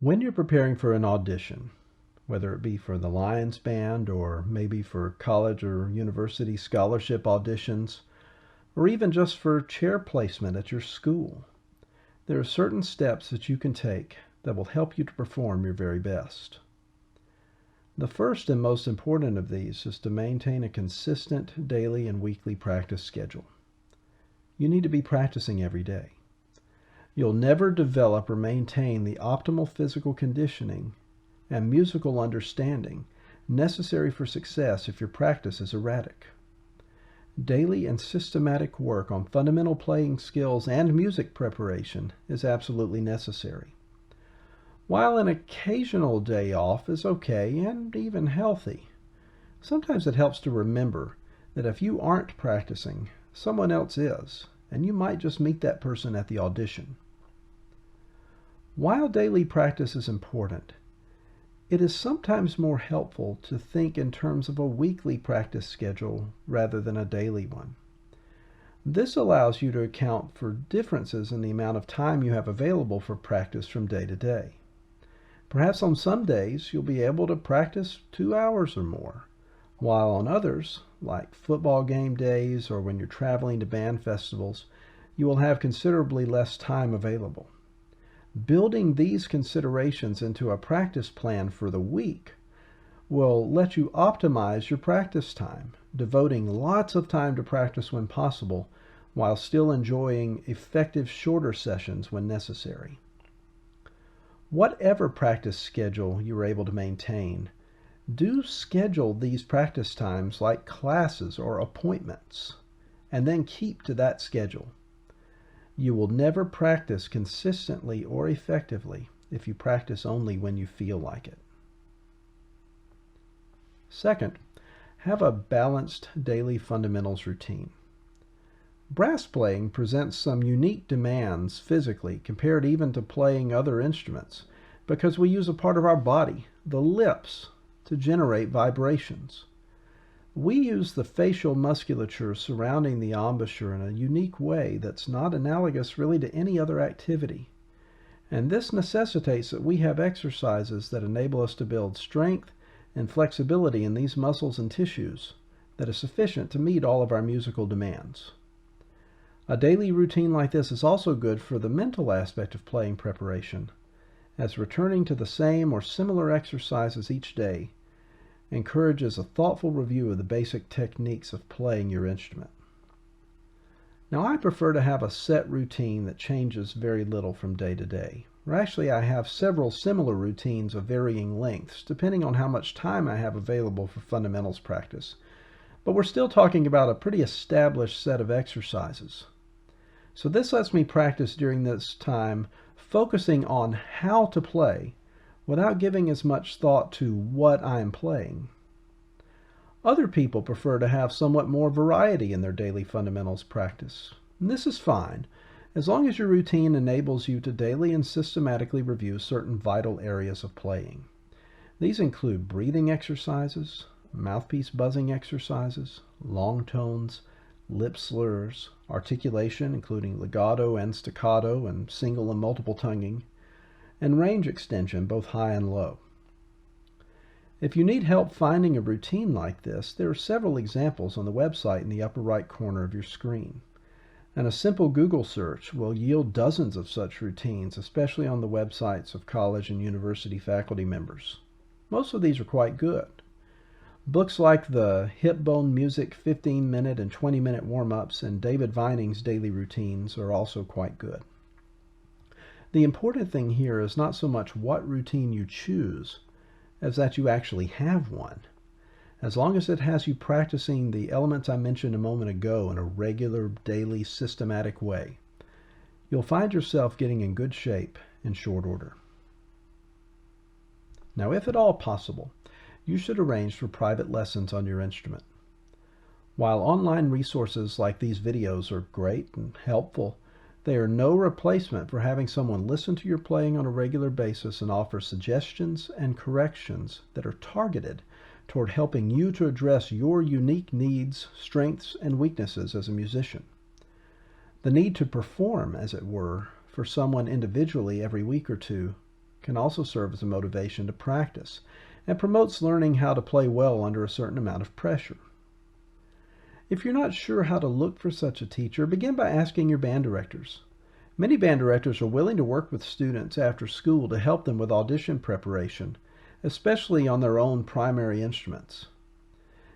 When you're preparing for an audition, whether it be for the Lions Band or maybe for college or university scholarship auditions, or even just for chair placement at your school, there are certain steps that you can take that will help you to perform your very best. The first and most important of these is to maintain a consistent daily and weekly practice schedule. You need to be practicing every day. You'll never develop or maintain the optimal physical conditioning and musical understanding necessary for success if your practice is erratic. Daily and systematic work on fundamental playing skills and music preparation is absolutely necessary. While an occasional day off is okay and even healthy, sometimes it helps to remember that if you aren't practicing, someone else is, and you might just meet that person at the audition. While daily practice is important, it is sometimes more helpful to think in terms of a weekly practice schedule rather than a daily one. This allows you to account for differences in the amount of time you have available for practice from day to day. Perhaps on some days you'll be able to practice 2 hours or more, while on others, like football game days or when you're traveling to band festivals, you will have considerably less time available. Building these considerations into a practice plan for the week will let you optimize your practice time, devoting lots of time to practice when possible, while still enjoying effective shorter sessions when necessary. Whatever practice schedule you are able to maintain, do schedule these practice times like classes or appointments, and then keep to that schedule. You will never practice consistently or effectively if you practice only when you feel like it. Second, have a balanced daily fundamentals routine. Brass playing presents some unique demands physically compared even to playing other instruments because we use a part of our body, the lips, to generate vibrations. We use the facial musculature surrounding the embouchure in a unique way that's not analogous really to any other activity. And this necessitates that we have exercises that enable us to build strength and flexibility in these muscles and tissues that is sufficient to meet all of our musical demands. A daily routine like this is also good for the mental aspect of playing preparation, as returning to the same or similar exercises each day encourages a thoughtful review of the basic techniques of playing your instrument. Now, I prefer to have a set routine that changes very little from day to day. Or actually, I have several similar routines of varying lengths, depending on how much time I have available for fundamentals practice. But we're still talking about a pretty established set of exercises. So this lets me practice during this time, focusing on how to play without giving as much thought to what I'm playing. Other people prefer to have somewhat more variety in their daily fundamentals practice. And this is fine, as long as your routine enables you to daily and systematically review certain vital areas of playing. These include breathing exercises, mouthpiece buzzing exercises, long tones, lip slurs, articulation including legato and staccato and single and multiple tonguing, and range extension both high and low. If you need help finding a routine like this, there are several examples on the website in the upper right corner of your screen. And a simple Google search will yield dozens of such routines, especially on the websites of college and university faculty members. Most of these are quite good. Books like the Hip Bone Music 15-minute and 20-minute warm-ups and David Vining's daily routines are also quite good. The important thing here is not so much what routine you choose, as that you actually have one. As long as it has you practicing the elements I mentioned a moment ago in a regular, daily, systematic way, you'll find yourself getting in good shape in short order. Now, if at all possible, you should arrange for private lessons on your instrument. While online resources like these videos are great and helpful, they are no replacement for having someone listen to your playing on a regular basis and offer suggestions and corrections that are targeted toward helping you to address your unique needs, strengths, and weaknesses as a musician. The need to perform, as it were, for someone individually every week or two can also serve as a motivation to practice and promotes learning how to play well under a certain amount of pressure. If you're not sure how to look for such a teacher, begin by asking your band directors. Many band directors are willing to work with students after school to help them with audition preparation, especially on their own primary instruments.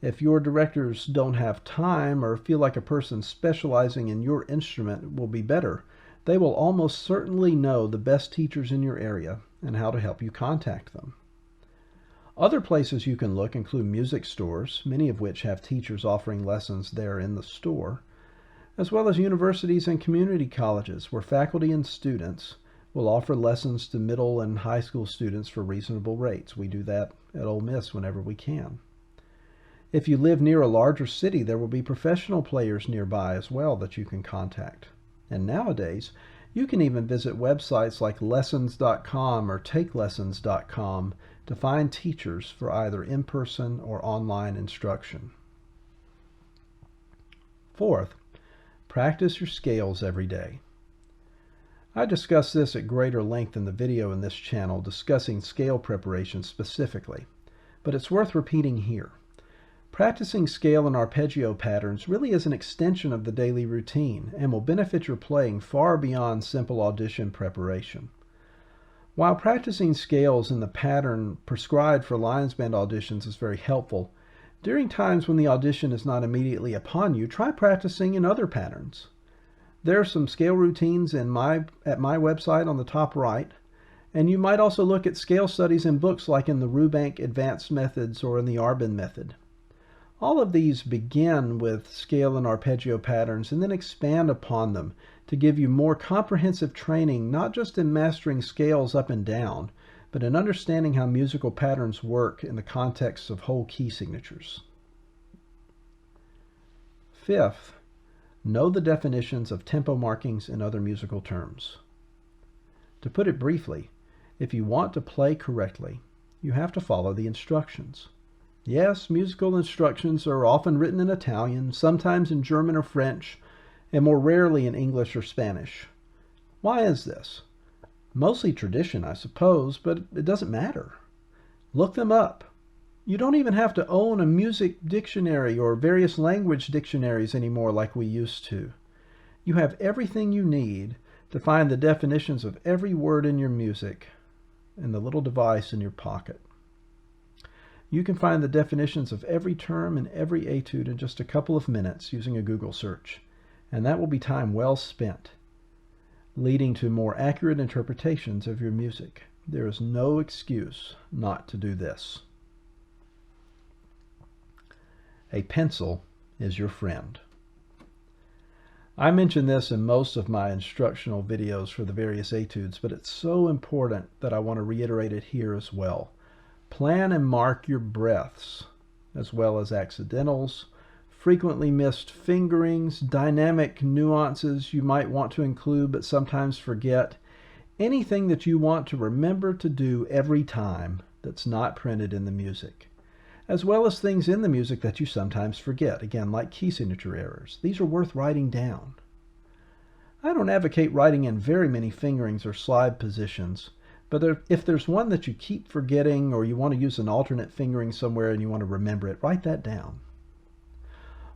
If your directors don't have time or feel like a person specializing in your instrument will be better, they will almost certainly know the best teachers in your area and how to help you contact them. Other places you can look include music stores, many of which have teachers offering lessons there in the store, as well as universities and community colleges where faculty and students will offer lessons to middle and high school students for reasonable rates. We do that at Ole Miss whenever we can. If you live near a larger city, there will be professional players nearby as well that you can contact. And nowadays, you can even visit websites like lessons.com or takelessons.com to find teachers for either in-person or online instruction. Fourth, practice your scales every day. I discussed this at greater length in the video in this channel discussing scale preparation specifically, but it's worth repeating here. Practicing scale and arpeggio patterns really is an extension of the daily routine and will benefit your playing far beyond simple audition preparation. While practicing scales in the pattern prescribed for Lions Band auditions is very helpful, during times when the audition is not immediately upon you, try practicing in other patterns. There are some scale routines at my website on the top right, and you might also look at scale studies in books like in the Rubank Advanced Methods or in the Arbin Method. All of these begin with scale and arpeggio patterns and then expand upon them to give you more comprehensive training, not just in mastering scales up and down, but in understanding how musical patterns work in the context of whole key signatures. Fifth, know the definitions of tempo markings and other musical terms. To put it briefly, if you want to play correctly, you have to follow the instructions. Yes, musical instructions are often written in Italian, sometimes in German or French, and more rarely in English or Spanish. Why is this? Mostly tradition, I suppose, but it doesn't matter. Look them up. You don't even have to own a music dictionary or various language dictionaries anymore like we used to. You have everything you need to find the definitions of every word in your music in the little device in your pocket. You can find the definitions of every term and every etude in just a couple of minutes using a Google search, and that will be time well spent, leading to more accurate interpretations of your music. There is no excuse not to do this. A pencil is your friend. I mention this in most of my instructional videos for the various etudes, but it's so important that I want to reiterate it here as well. Plan and mark your breaths, as well as accidentals, frequently missed fingerings, dynamic nuances you might want to include but sometimes forget, anything that you want to remember to do every time that's not printed in the music, as well as things in the music that you sometimes forget, again, like key signature errors. These are worth writing down. I don't advocate writing in very many fingerings or slide positions, but if there's one that you keep forgetting or you want to use an alternate fingering somewhere and you want to remember it, write that down.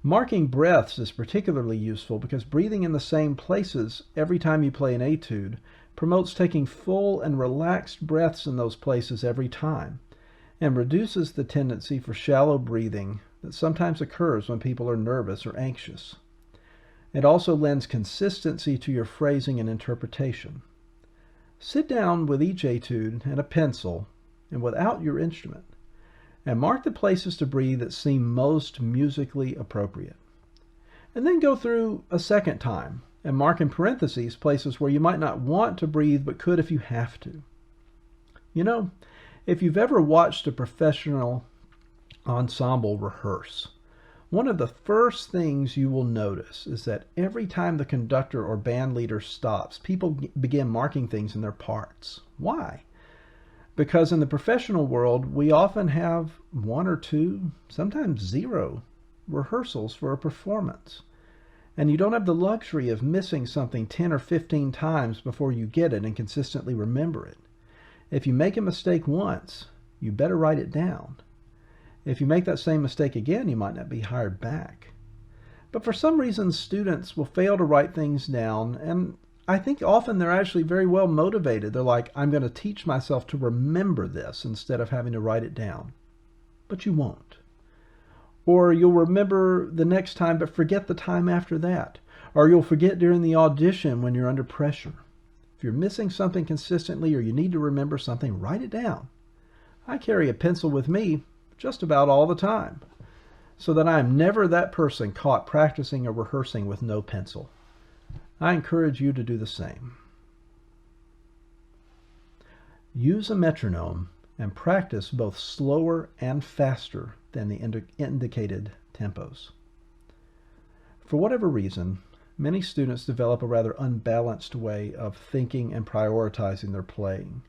Marking breaths is particularly useful because breathing in the same places every time you play an etude promotes taking full and relaxed breaths in those places every time and reduces the tendency for shallow breathing that sometimes occurs when people are nervous or anxious. It also lends consistency to your phrasing and interpretation. Sit down with each etude and a pencil and without your instrument, and mark the places to breathe that seem most musically appropriate. And then go through a second time and mark in parentheses places where you might not want to breathe but could if you have to. You know, if you've ever watched a professional ensemble rehearse, one of the first things you will notice is that every time the conductor or band leader stops, people begin marking things in their parts. Why? Because in the professional world, we often have 1 or 2, sometimes 0 rehearsals for a performance. And you don't have the luxury of missing something 10 or 15 times before you get it and consistently remember it. If you make a mistake once, you better write it down. If you make that same mistake again, you might not be hired back. But for some reason, students will fail to write things down, and I think often they're actually very well motivated. They're like, I'm going to teach myself to remember this instead of having to write it down. But you won't. Or you'll remember the next time but forget the time after that. Or you'll forget during the audition when you're under pressure. If you're missing something consistently or you need to remember something, write it down. I carry a pencil with me just about all the time, so that I am never that person caught practicing or rehearsing with no pencil. I encourage you to do the same. Use a metronome and practice both slower and faster than the indicated tempos. For whatever reason, many students develop a rather unbalanced way of thinking and prioritizing their playing,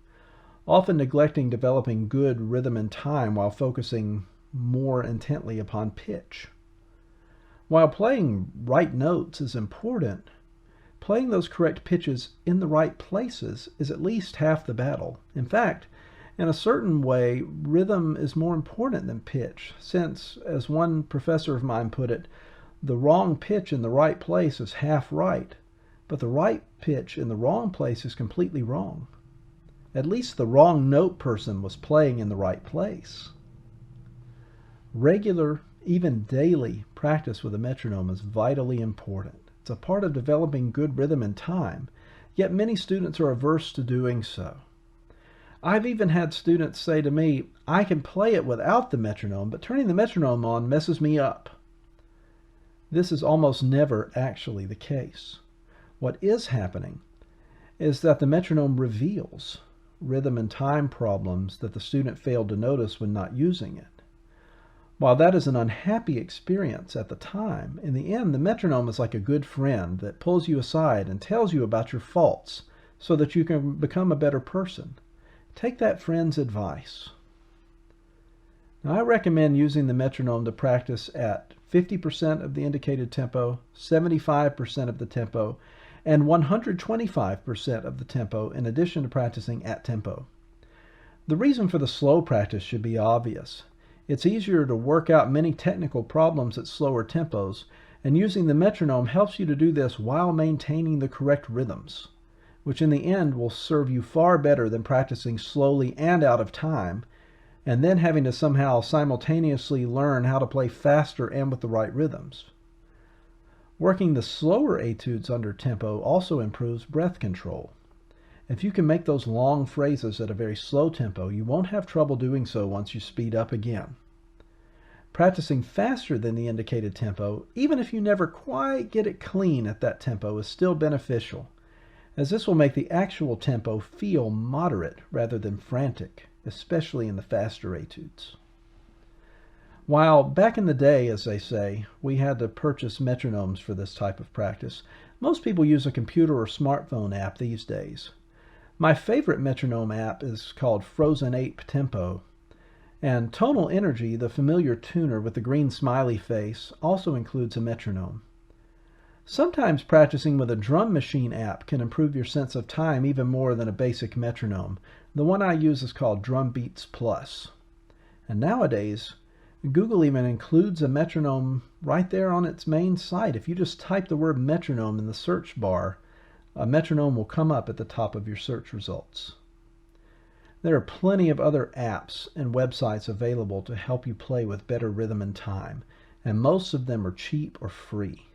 often neglecting developing good rhythm and time while focusing more intently upon pitch. While playing right notes is important, playing those correct pitches in the right places is at least half the battle. In fact, in a certain way, rhythm is more important than pitch, since, as one professor of mine put it, the wrong pitch in the right place is half right, but the right pitch in the wrong place is completely wrong. At least the wrong note person was playing in the right place. Regular, even daily, practice with a metronome is vitally important. It's a part of developing good rhythm and time, yet many students are averse to doing so. I've even had students say to me, I can play it without the metronome, but turning the metronome on messes me up. This is almost never actually the case. What is happening is that the metronome reveals rhythm and time problems that the student failed to notice when not using it. While that is an unhappy experience at the time, in the end, the metronome is like a good friend that pulls you aside and tells you about your faults so that you can become a better person. Take that friend's advice. Now, I recommend using the metronome to practice at 50% of the indicated tempo, 75% of the tempo, and 125% of the tempo in addition to practicing at tempo. The reason for the slow practice should be obvious. It's easier to work out many technical problems at slower tempos, and using the metronome helps you to do this while maintaining the correct rhythms, which in the end will serve you far better than practicing slowly and out of time, and then having to somehow simultaneously learn how to play faster and with the right rhythms. Working the slower etudes under tempo also improves breath control. If you can make those long phrases at a very slow tempo, you won't have trouble doing so once you speed up again. Practicing faster than the indicated tempo, even if you never quite get it clean at that tempo, is still beneficial, as this will make the actual tempo feel moderate rather than frantic, especially in the faster etudes. While back in the day, as they say, we had to purchase metronomes for this type of practice, most people use a computer or smartphone app these days. My favorite metronome app is called Frozen 8 Tempo, and Tonal Energy, the familiar tuner with the green smiley face, also includes a metronome. Sometimes practicing with a drum machine app can improve your sense of time even more than a basic metronome. The one I use is called Drum Beats Plus. And nowadays, Google even includes a metronome right there on its main site. If you just type the word metronome in the search bar, a metronome will come up at the top of your search results. There are plenty of other apps and websites available to help you play with better rhythm and time, and most of them are cheap or free.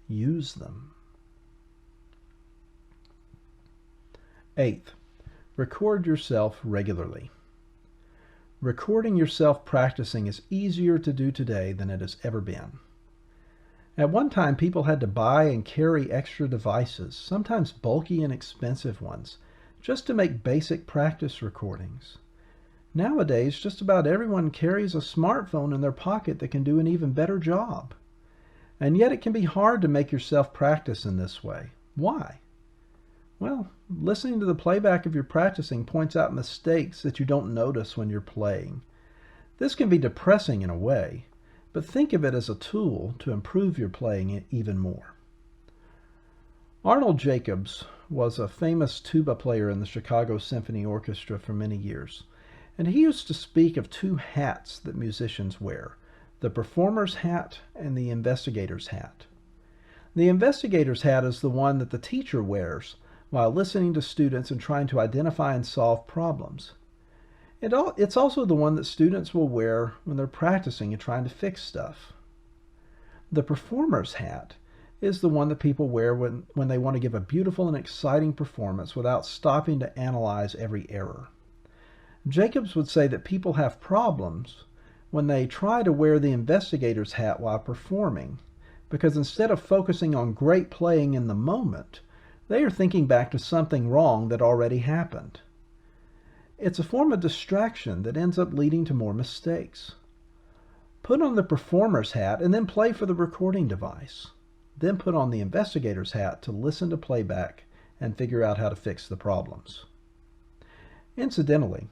Use them. 8th, record yourself regularly. Recording yourself practicing is easier to do today than it has ever been. At one time, people had to buy and carry extra devices, sometimes bulky and expensive ones, just to make basic practice recordings. Nowadays, just about everyone carries a smartphone in their pocket that can do an even better job. And yet it can be hard to make yourself practice in this way. Why? Well, listening to the playback of your practicing points out mistakes that you don't notice when you're playing. This can be depressing in a way, but think of it as a tool to improve your playing even more. Arnold Jacobs was a famous tuba player in the Chicago Symphony Orchestra for many years, and he used to speak of two hats that musicians wear, the performer's hat and the investigator's hat. The investigator's hat is the one that the teacher wears while listening to students and trying to identify and solve problems. It's also the one that students will wear when they're practicing and trying to fix stuff. The performer's hat is the one that people wear when they want to give a beautiful and exciting performance without stopping to analyze every error. Jacobs would say that people have problems when they try to wear the investigator's hat while performing, because instead of focusing on great playing in the moment, they are thinking back to something wrong that already happened. It's a form of distraction that ends up leading to more mistakes. Put on the performer's hat and then play for the recording device. Then put on the investigator's hat to listen to playback and figure out how to fix the problems. Incidentally,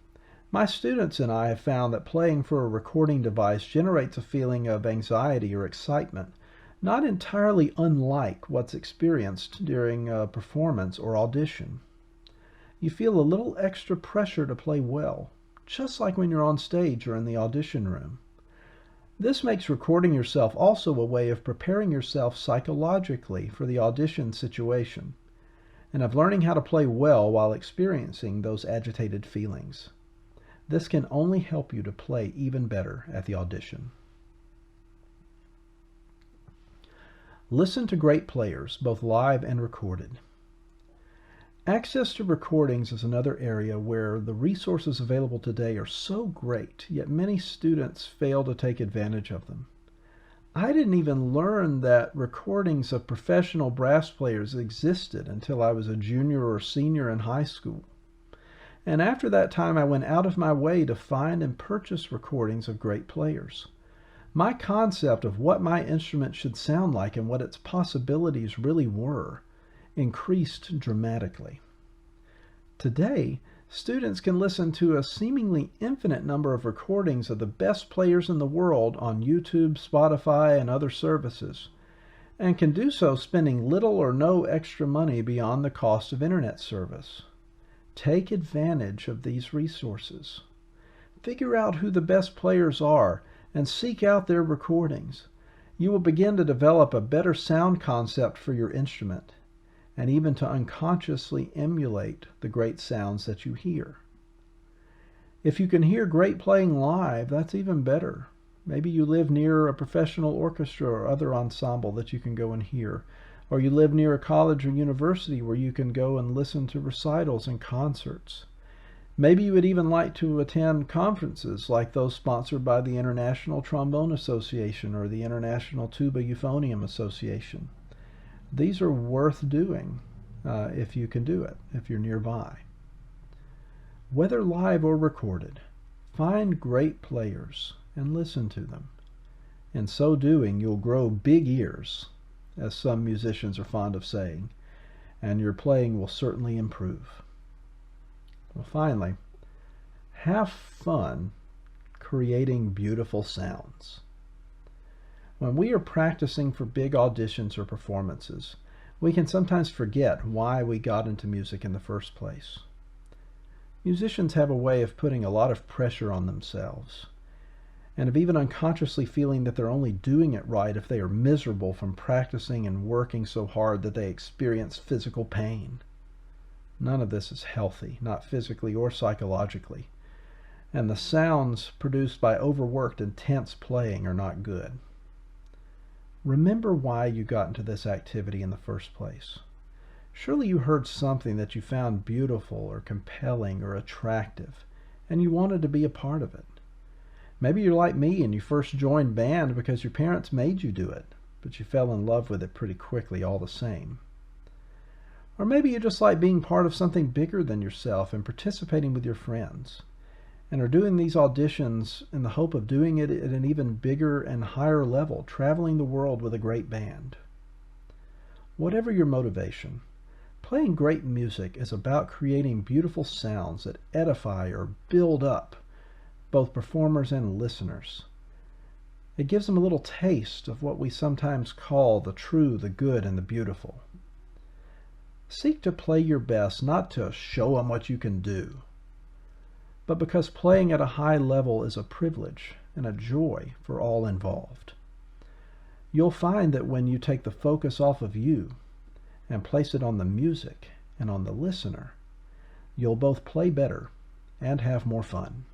my students and I have found that playing for a recording device generates a feeling of anxiety or excitement, not entirely unlike what's experienced during a performance or audition. You feel a little extra pressure to play well, just like when you're on stage or in the audition room. This makes recording yourself also a way of preparing yourself psychologically for the audition situation, and of learning how to play well while experiencing those agitated feelings. This can only help you to play even better at the audition. Listen to great players, both live and recorded. Access to recordings is another area where the resources available today are so great, yet many students fail to take advantage of them. I didn't even learn that recordings of professional brass players existed until I was a junior or senior in high school. And after that time, I went out of my way to find and purchase recordings of great players. My concept of what my instrument should sound like and what its possibilities really were increased dramatically. Today, students can listen to a seemingly infinite number of recordings of the best players in the world on YouTube, Spotify, and other services, and can do so spending little or no extra money beyond the cost of internet service. Take advantage of these resources. Figure out who the best players are and seek out their recordings. You will begin to develop a better sound concept for your instrument, and even to unconsciously emulate the great sounds that you hear. If you can hear great playing live, that's even better. Maybe you live near a professional orchestra or other ensemble that you can go and hear, or you live near a college or university where you can go and listen to recitals and concerts. Maybe you would even like to attend conferences like those sponsored by the International Trombone Association or the International Tuba Euphonium Association. These are worth doing if you can do it, if you're nearby. Whether live or recorded, find great players and listen to them. In so doing, you'll grow big ears, as some musicians are fond of saying, and your playing will certainly improve. Well, finally, have fun creating beautiful sounds. When we are practicing for big auditions or performances, we can sometimes forget why we got into music in the first place. Musicians have a way of putting a lot of pressure on themselves, and of even unconsciously feeling that they're only doing it right if they are miserable from practicing and working so hard that they experience physical pain. None of this is healthy, not physically or psychologically, and the sounds produced by overworked, intense playing are not good. Remember why you got into this activity in the first place. Surely you heard something that you found beautiful or compelling or attractive, and you wanted to be a part of it. Maybe you're like me and you first joined band because your parents made you do it, but you fell in love with it pretty quickly all the same. Or maybe you just like being part of something bigger than yourself and participating with your friends, and are doing these auditions in the hope of doing it at an even bigger and higher level, traveling the world with a great band. Whatever your motivation, playing great music is about creating beautiful sounds that edify or build up both performers and listeners. It gives them a little taste of what we sometimes call the true, the good, and the beautiful. Seek to play your best, not to show them what you can do, but because playing at a high level is a privilege and a joy for all involved. You'll find that when you take the focus off of you and place it on the music and on the listener, you'll both play better and have more fun.